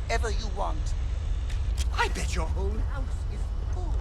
whatever you want. I bet your whole house is full.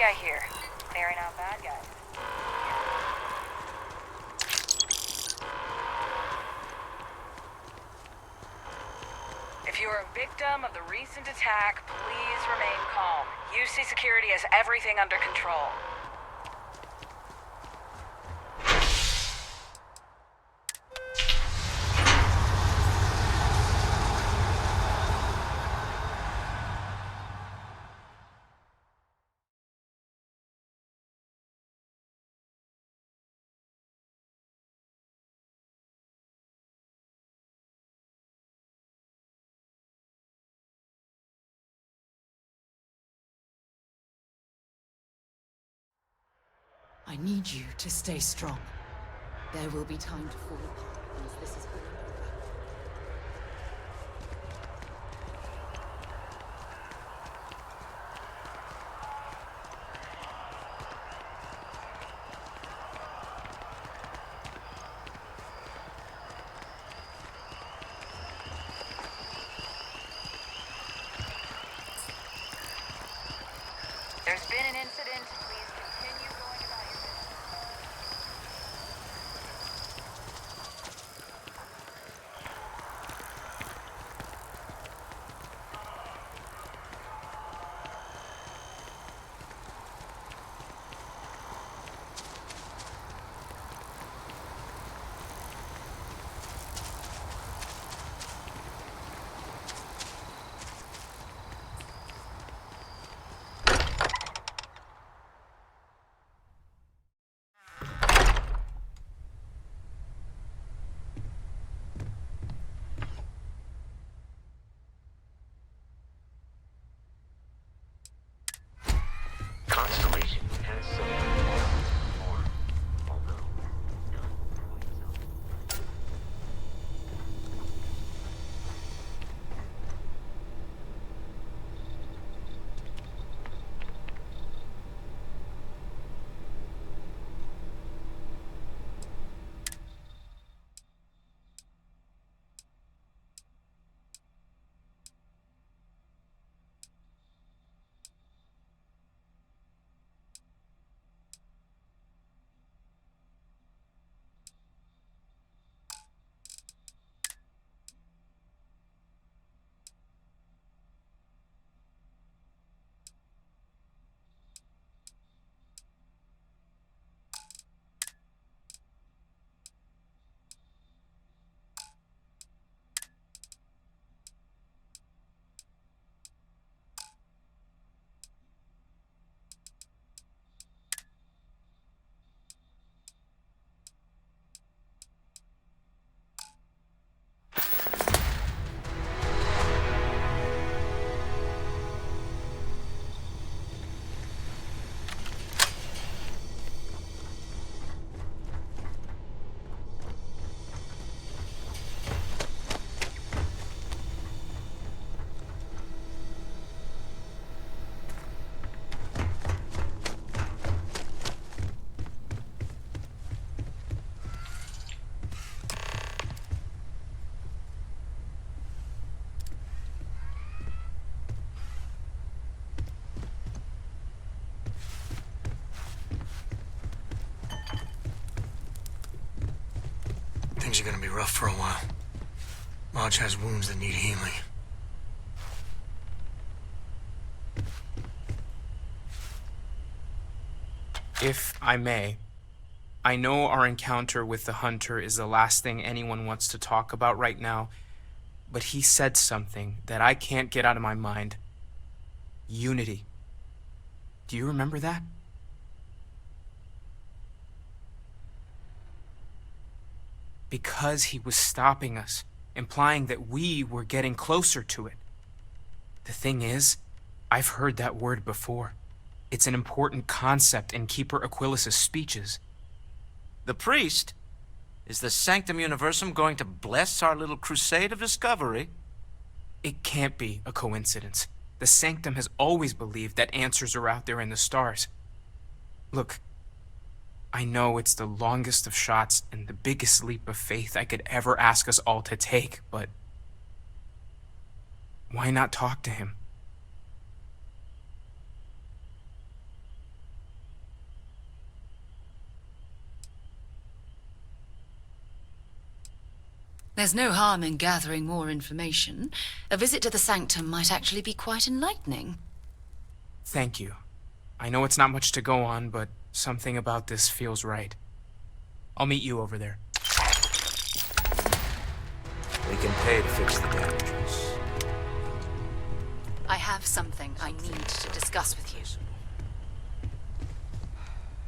I hear. Clearing out bad guys. If you are a victim of the recent attack, please remain calm. UC Security has everything under control. I need you to stay strong. There will be time to fall apart once this is all over. There's been an incident. Please continue going about your business. Constellation has some more, although none quite so. Things are gonna be rough for a while. Marge has wounds that need healing. If I may, I know our encounter with the Hunter is the last thing anyone wants to talk about right now, but he said something that I can't get out of my mind. Unity. Do you remember that? Because he was stopping us, implying that we were getting closer to it. The thing is, I've heard that word before. It's an important concept in Keeper Aquilas's speeches. The priest? Is the Sanctum Universum going to bless our little crusade of discovery? It can't be a coincidence. The Sanctum has always believed that answers are out there in the stars. Look, I know it's the longest of shots and the biggest leap of faith I could ever ask us all to take, but why not talk to him? There's no harm in gathering more information. A visit to the sanctum might actually be quite enlightening. Thank you. I know it's not much to go on, but something about this feels right. I'll meet you over there. We can pay to fix the damages. I have something I need to discuss with you.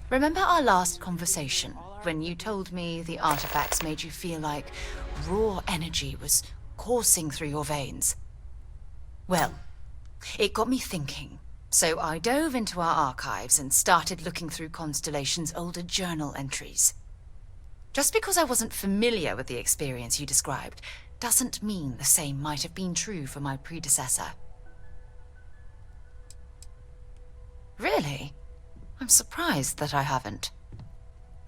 Remember our last conversation, when you told me the artifacts made you feel like raw energy was coursing through your veins? Well, it got me thinking, so I dove into our archives and started looking through Constellation's older journal entries. Just because I wasn't familiar with the experience you described doesn't mean the same might have been true for my predecessor. Really? I'm surprised that I haven't.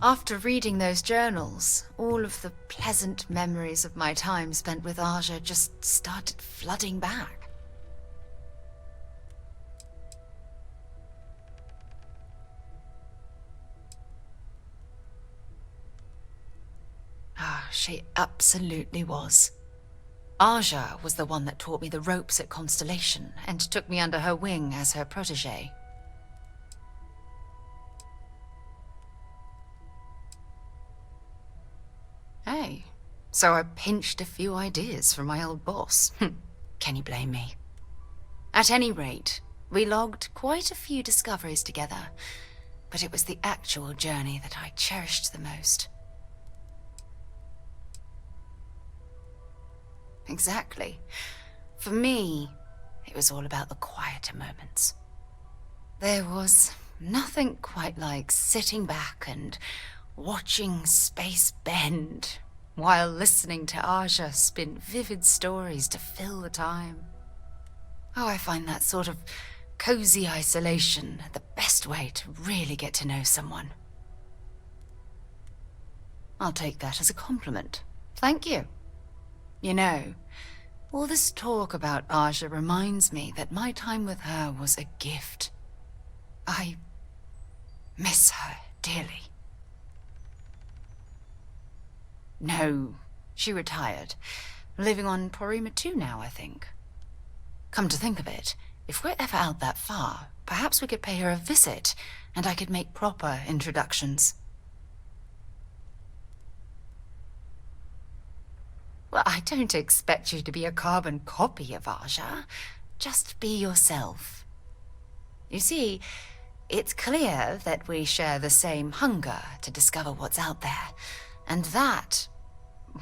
After reading those journals, all of the pleasant memories of my time spent with Aja just started flooding back. She absolutely was. Aja was the one that taught me the ropes at Constellation and took me under her wing as her protege. Hey, so I pinched a few ideas from my old boss. Can you blame me? At any rate, we logged quite a few discoveries together, but it was the actual journey that I cherished the most. Exactly. For me, it was all about the quieter moments. There was nothing quite like sitting back and watching space bend while listening to Aja spin vivid stories to fill the time. Oh, I find that sort of cozy isolation the best way to really get to know someone. I'll take that as a compliment. Thank you. You know, all this talk about Aja reminds me that my time with her was a gift. I miss her dearly. No, she retired. Living on Porima 2 now, I think. Come to think of it, if we're ever out that far, perhaps we could pay her a visit, and I could make proper introductions. Well, I don't expect you to be a carbon copy of Aja. Just be yourself. You see, it's clear that we share the same hunger to discover what's out there. And that,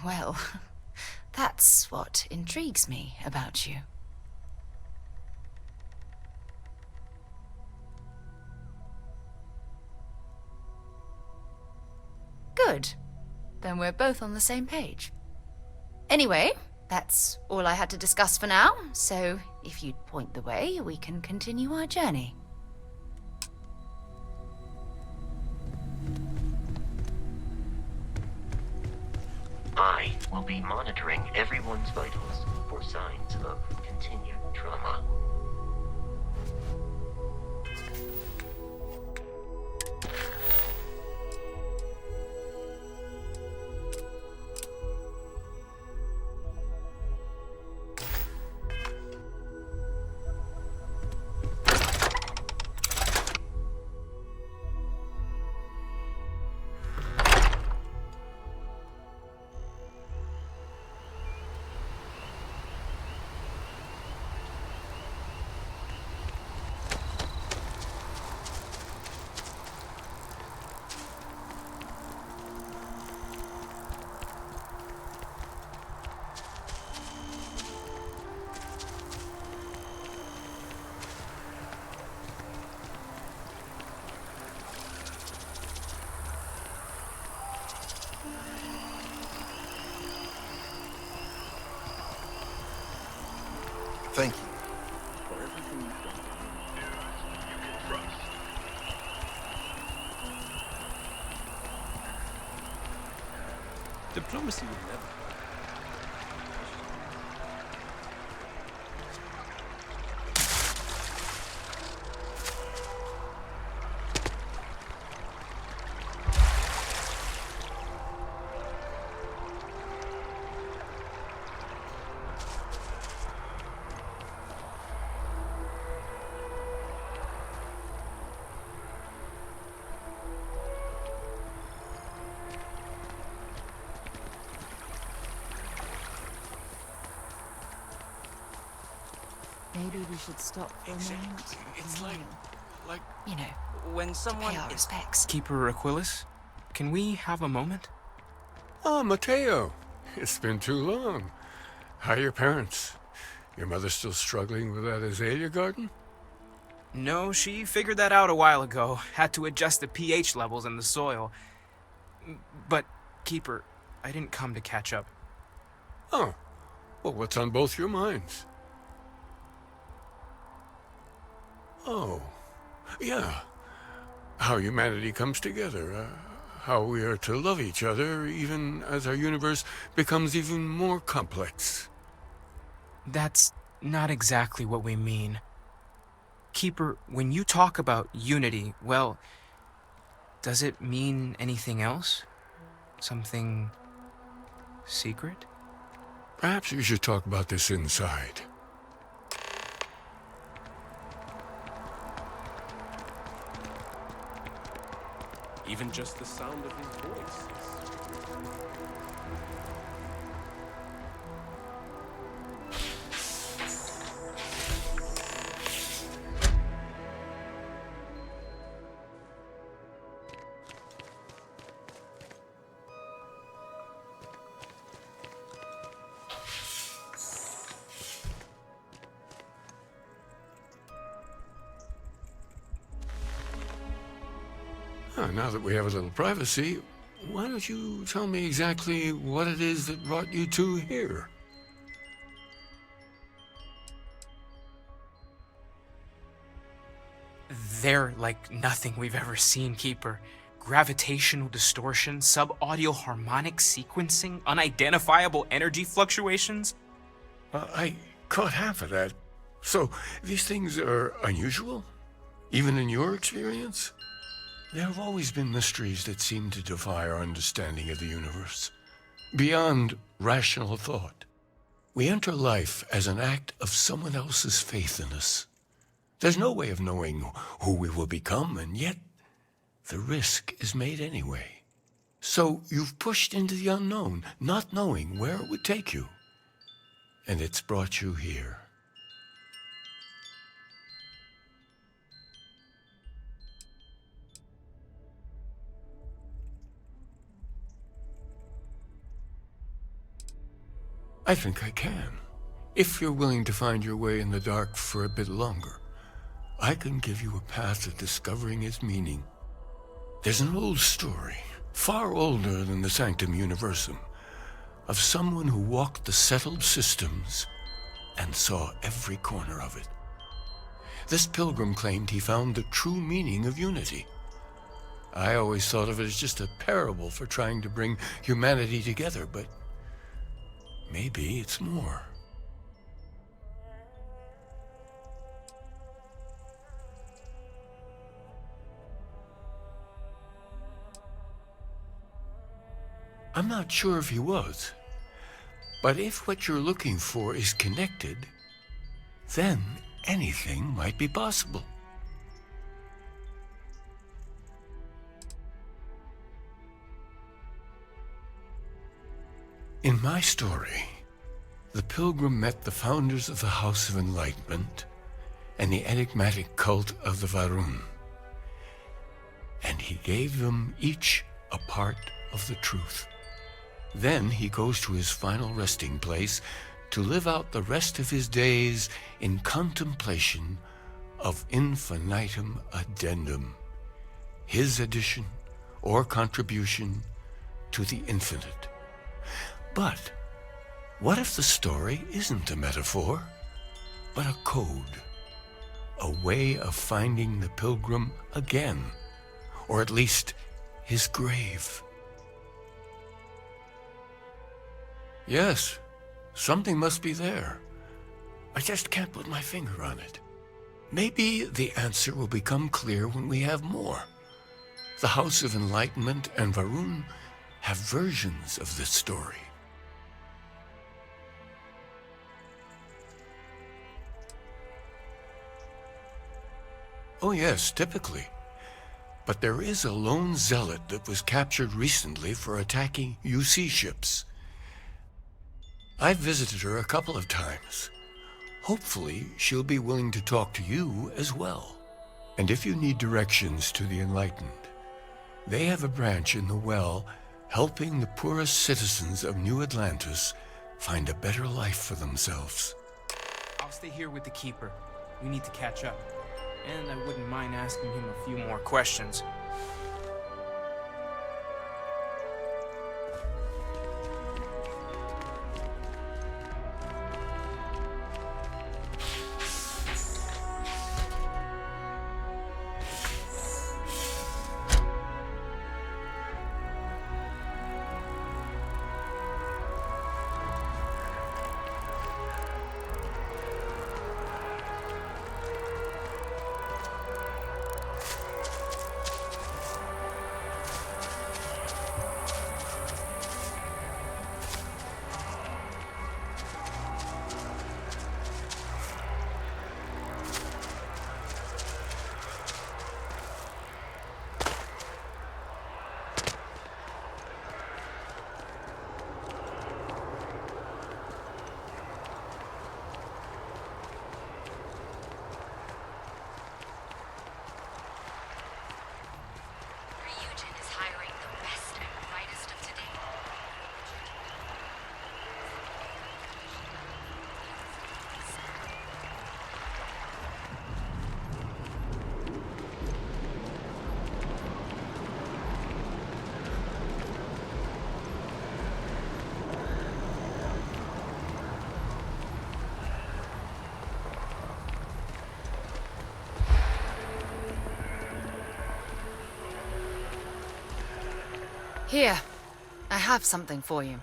well, that's what intrigues me about you. Good. Then we're both on the same page. Anyway, that's all I had to discuss for now, so if you'd point the way, we can continue our journey. I will be monitoring everyone's vitals for signs of continued trauma. Thank you. For everything you've done for me. News you can trust. Diplomacy would never. Maybe we should stop for a moment. It's like You know, When someone pay our respects. Keeper Aquilus, can we have a moment? Ah, Mateo. It's been too long. How are your parents? Your mother still struggling with that azalea garden? No, she figured that out a while ago. Had to adjust the pH levels in the soil. But, Keeper, I didn't come to catch up. Oh. Well, what's on both your minds? Oh. Yeah. How humanity comes together. How we are to love each other even as our universe becomes even more complex. That's not exactly what we mean. Keeper, when you talk about unity, well, does it mean anything else? Something secret? Perhaps we should talk about this inside. Even just the sound of his voice is... Now that we have a little privacy, why don't you tell me exactly what it is that brought you two here? They're like nothing we've ever seen, Keeper. Gravitational distortion, sub-audio harmonic sequencing, unidentifiable energy fluctuations. I caught half of that. So, these things are unusual? Even in your experience? There have always been mysteries that seem to defy our understanding of the universe. Beyond rational thought. We enter life as an act of someone else's faith in us. There's no way of knowing who we will become, and yet the risk is made anyway. So you've pushed into the unknown, not knowing where it would take you. And it's brought you here. I think I can. If you're willing to find your way in the dark for a bit longer, I can give you a path to discovering its meaning. There's an old story, far older than the Sanctum Universum, of someone who walked the settled systems and saw every corner of it. This pilgrim claimed he found the true meaning of unity. I always thought of it as just a parable for trying to bring humanity together, but maybe it's more. I'm not sure if he was, but if what you're looking for is connected, then anything might be possible. In my story, the pilgrim met the founders of the House of Enlightenment and the enigmatic cult of the Varun, and he gave them each a part of the truth. Then he goes to his final resting place to live out the rest of his days in contemplation of infinitum addendum, his addition or contribution to the infinite. But what if the story isn't a metaphor, but a code, a way of finding the pilgrim again, or at least his grave? Yes, something must be there. I just can't put my finger on it. Maybe the answer will become clear when we have more. The House of Enlightenment and Varun have versions of this story. Oh yes, typically. But there is a lone zealot that was captured recently for attacking UC ships. I've visited her a couple of times. Hopefully, she'll be willing to talk to you as well. And if you need directions to the enlightened, they have a branch in the well helping the poorest citizens of New Atlantis find a better life for themselves. I'll stay here with the Keeper. We need to catch up. And I wouldn't mind asking him a few more questions. Here, I have something for you.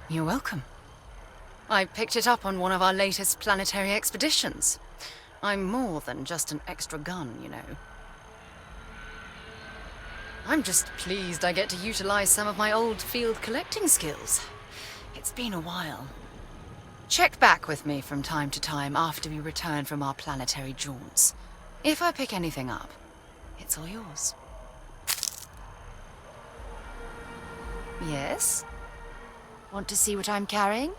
You're welcome. I picked it up on one of our latest planetary expeditions. I'm more than just an extra gun, you know. I'm just pleased I get to utilize some of my old field collecting skills. It's been a while. Check back with me from time to time after we return from our planetary jaunts. If I pick anything up, it's all yours. Yes? Want to see what I'm carrying?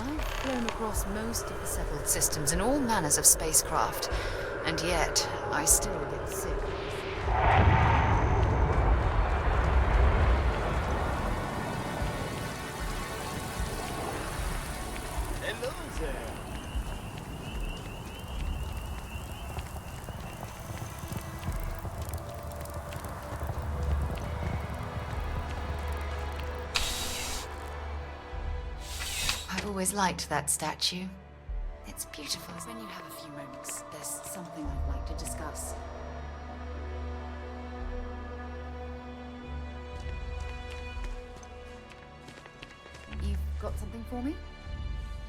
I've flown across most of the settled systems in all manners of spacecraft, and yet I still get sick. Hello there. I've always liked that statue. It's beautiful. When you have a few moments, there's something I'd like to discuss. You've got something for me?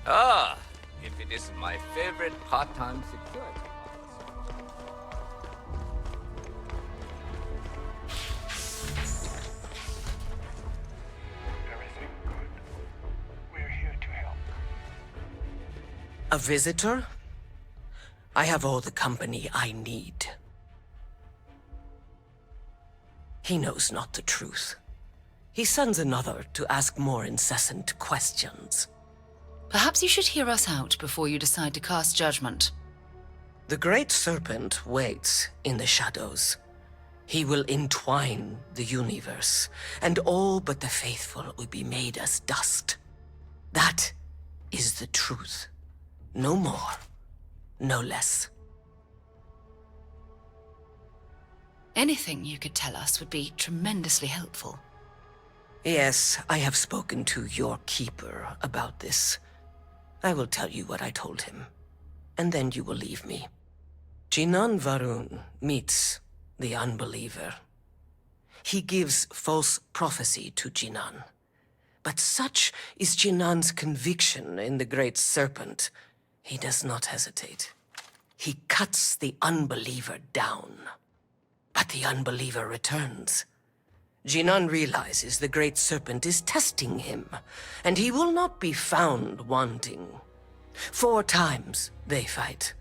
Ah, if it isn't my favorite part-time security Everything good. We're here to help. A visitor? I have all the company I need. He knows not the truth. He sends another to ask more incessant questions. Perhaps you should hear us out before you decide to cast judgment. The great serpent waits in the shadows. He will entwine the universe, and all but the faithful will be made as dust. That is the truth. No more, no less. Anything you could tell us would be tremendously helpful. Yes, I have spoken to your keeper about this. I will tell you what I told him, and then you will leave me. Jinan Varun meets the unbeliever. He gives false prophecy to Jinan. But such is Jinan's conviction in the great serpent, he does not hesitate. He cuts the unbeliever down. But the unbeliever returns. Jinan realizes the great serpent is testing him, and he will not be found wanting. 4 times they fight.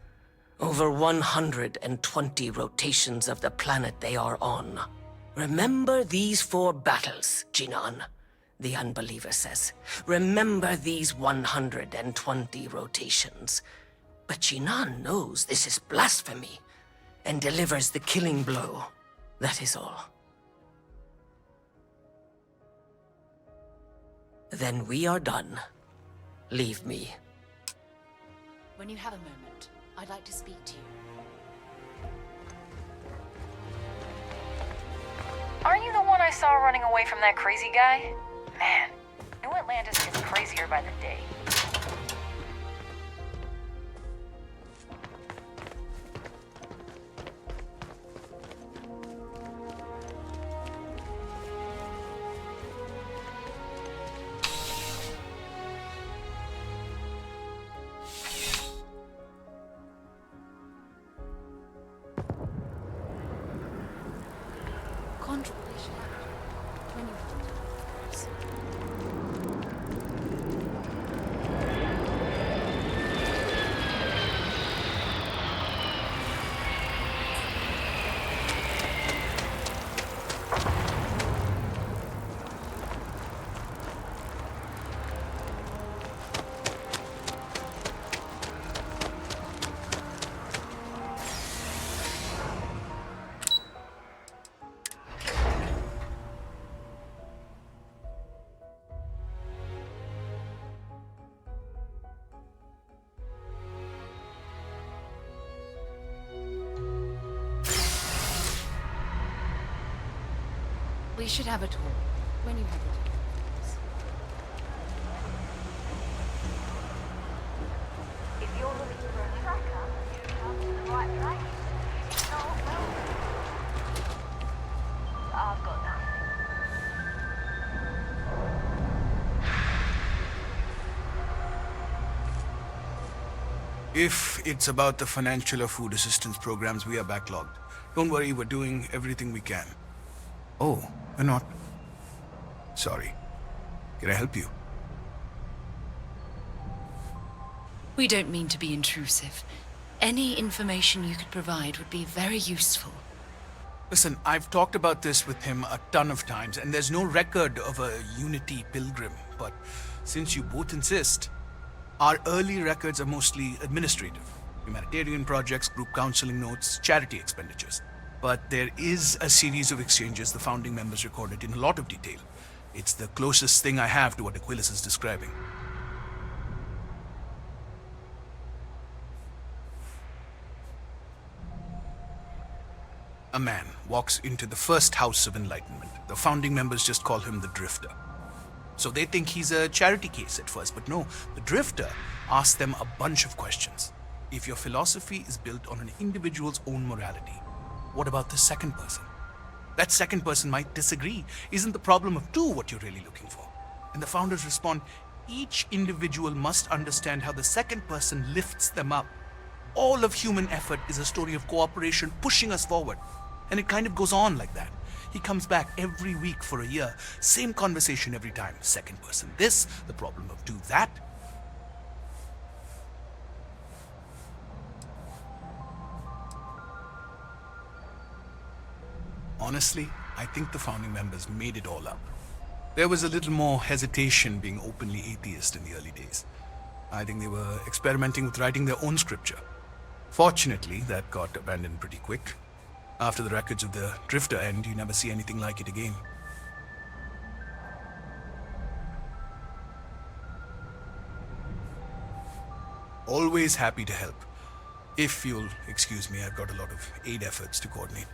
Over 120 rotations of the planet they are on. Remember these 4 battles, Jinan, the unbeliever says. Remember these 120 rotations. But Jinan knows this is blasphemy, and delivers the killing blow. That is all. Then we are done. Leave me. When you have a moment, I'd like to speak to you. Aren't you the one I saw running away from that crazy guy? Man, New Atlantis gets crazier by the day. We should have a talk when you have a talk. If you're looking for a tracker, you've come to the right place. If not, well, I've got nothing. If it's about the financial or food assistance programs, we are backlogged. Don't worry, we're doing everything we can. Oh, we're not. Sorry. Can I help you? We don't mean to be intrusive. Any information you could provide would be very useful. Listen, I've talked about this with him a ton of times, and there's no record of a Unity Pielgrzym. But since you both insist, our early records are mostly administrative. Humanitarian projects, group counseling notes, charity expenditures. But there is a series of exchanges the founding members recorded in a lot of detail. It's the closest thing I have to what Aquilus is describing. A man walks into the first House of Enlightenment. The founding members just call him the Drifter. So they think he's a charity case at first, but no, the Drifter asks them a bunch of questions. If your philosophy is built on an individual's own morality, what about the second person? That second person might disagree. Isn't the problem of 2 what you're really looking for? And the founders respond, each individual must understand how the second person lifts them up. All of human effort is a story of cooperation pushing us forward. And it kind of goes on like that. He comes back every week for a year. Same conversation every time. Second person this, the problem of 2 that. Honestly, I think the founding members made it all up. There was a little more hesitation being openly atheist in the early days. I think they were experimenting with writing their own scripture. Fortunately, that got abandoned pretty quick. After the records of the Drifter end, you never see anything like it again. Always happy to help. If you'll excuse me, I've got a lot of aid efforts to coordinate.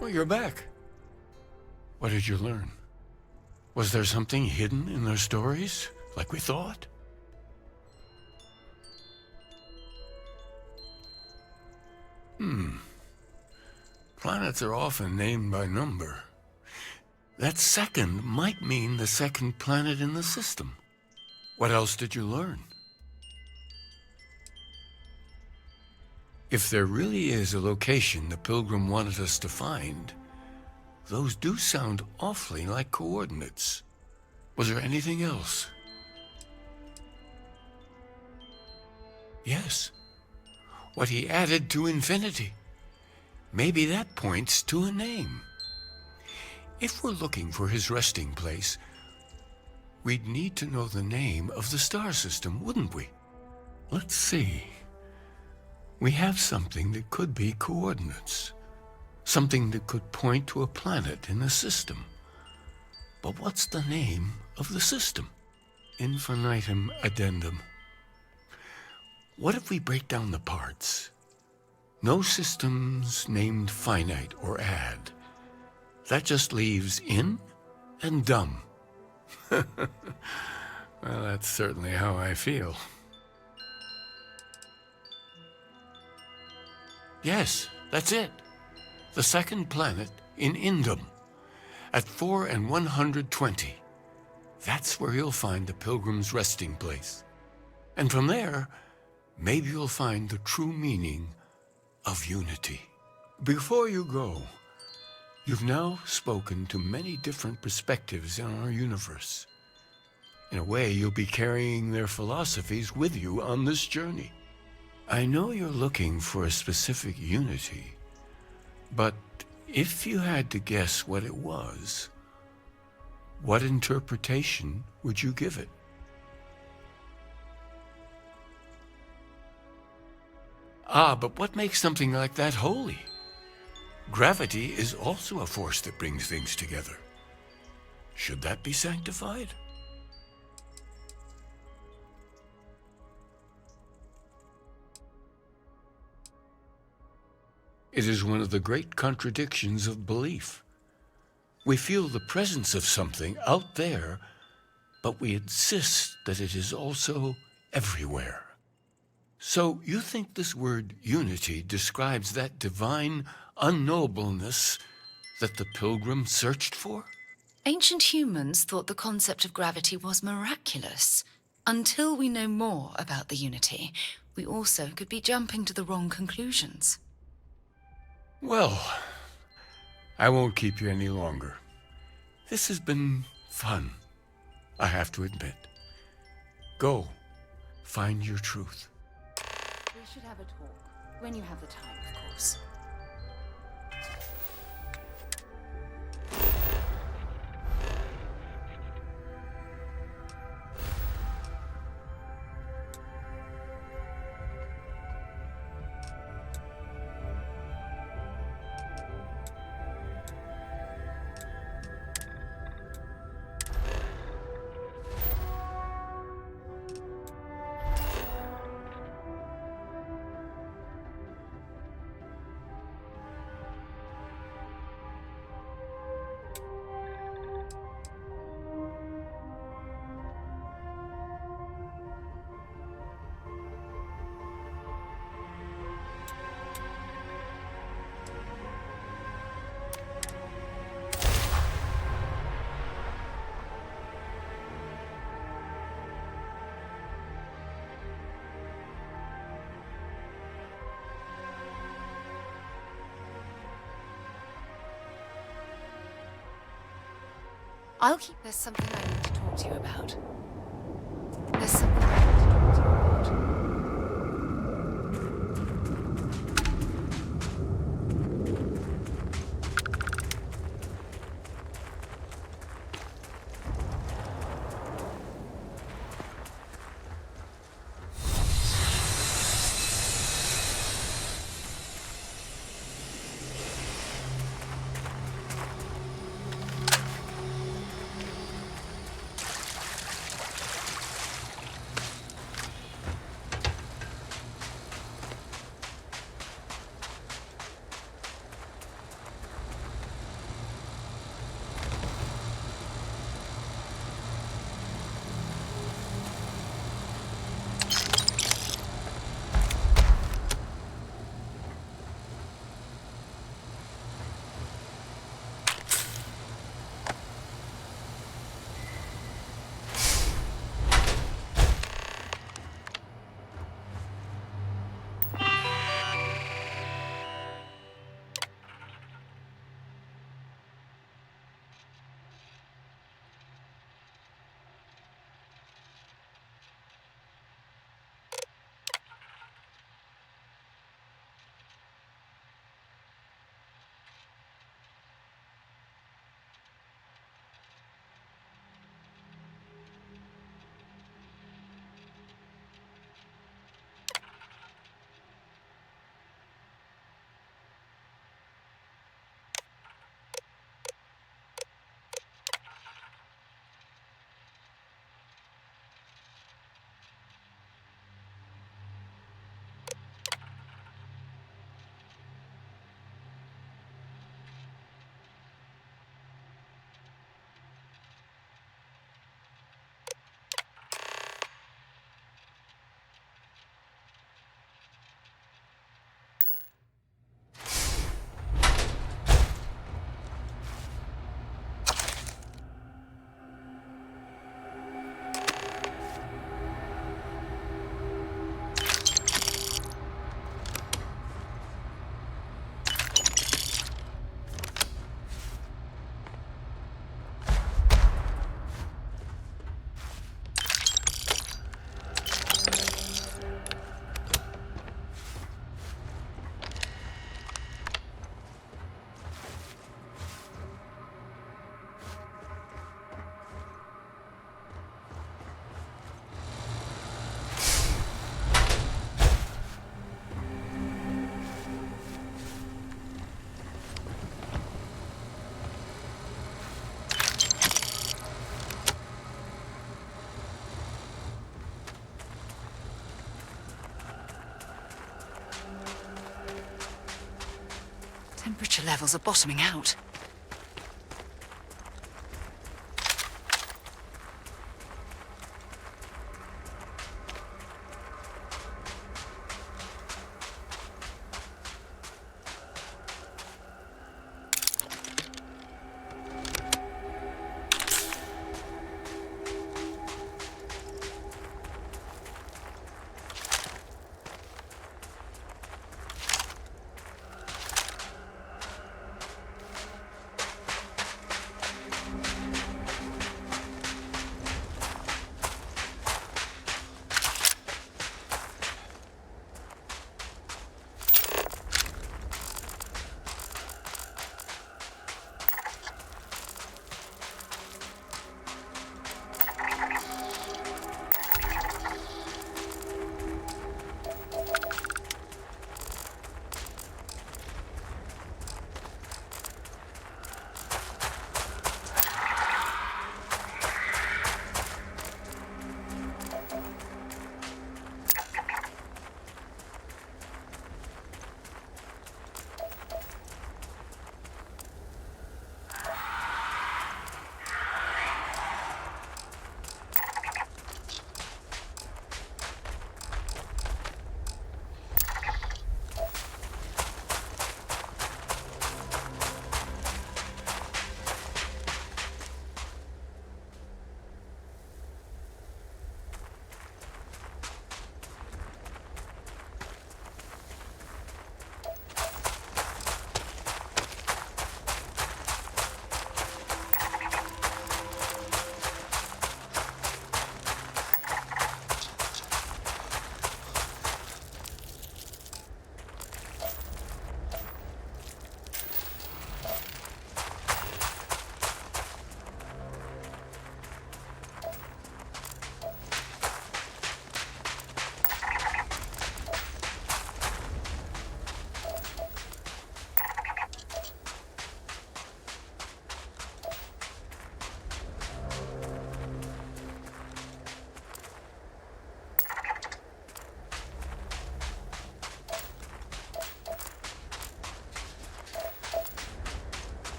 Well, you're back. What did you learn? Was there something hidden in their stories, like we thought? Planets are often named by number. That second might mean the second planet in the system. What else did you learn? If there really is a location the Pilgrim wanted us to find, those do sound awfully like coordinates. Was there anything else? Yes. What he added to infinity. Maybe that points to a name. If we're looking for his resting place, we'd need to know the name of the star system, wouldn't we? Let's see. We have something that could be coordinates. Something that could point to a planet in the system. But what's the name of the system? Infinitum addendum. What if we break down the parts? No systems named finite or add. That just leaves in and dumb. Well, that's certainly how I feel. Yes, that's it. The second planet in Indum, at 4 and 120. That's where you'll find the Pilgrim's resting place. And from there, maybe you'll find the true meaning of unity. Before you go, you've now spoken to many different perspectives in our universe. In a way, you'll be carrying their philosophies with you on this journey. I know you're looking for a specific unity, but if you had to guess what it was, what interpretation would you give it? Ah, but what makes something like that holy? Gravity is also a force that brings things together. Should that be sanctified? It is one of the great contradictions of belief. We feel the presence of something out there, but we insist that it is also everywhere. So you think this word unity describes that divine unknowableness that the Pilgrim searched for? Ancient humans thought the concept of gravity was miraculous. Until we know more about the Unity, we also could be jumping to the wrong conclusions. Well, I won't keep you any longer. This has been fun, I have to admit. Go, find your truth. We should have a talk, when you have the time, of course. I'll keep. There's something I need to talk to you about. There's something I need to talk to you about. Temperature levels are bottoming out.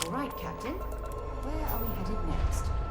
All right, Captain. Where are we headed next?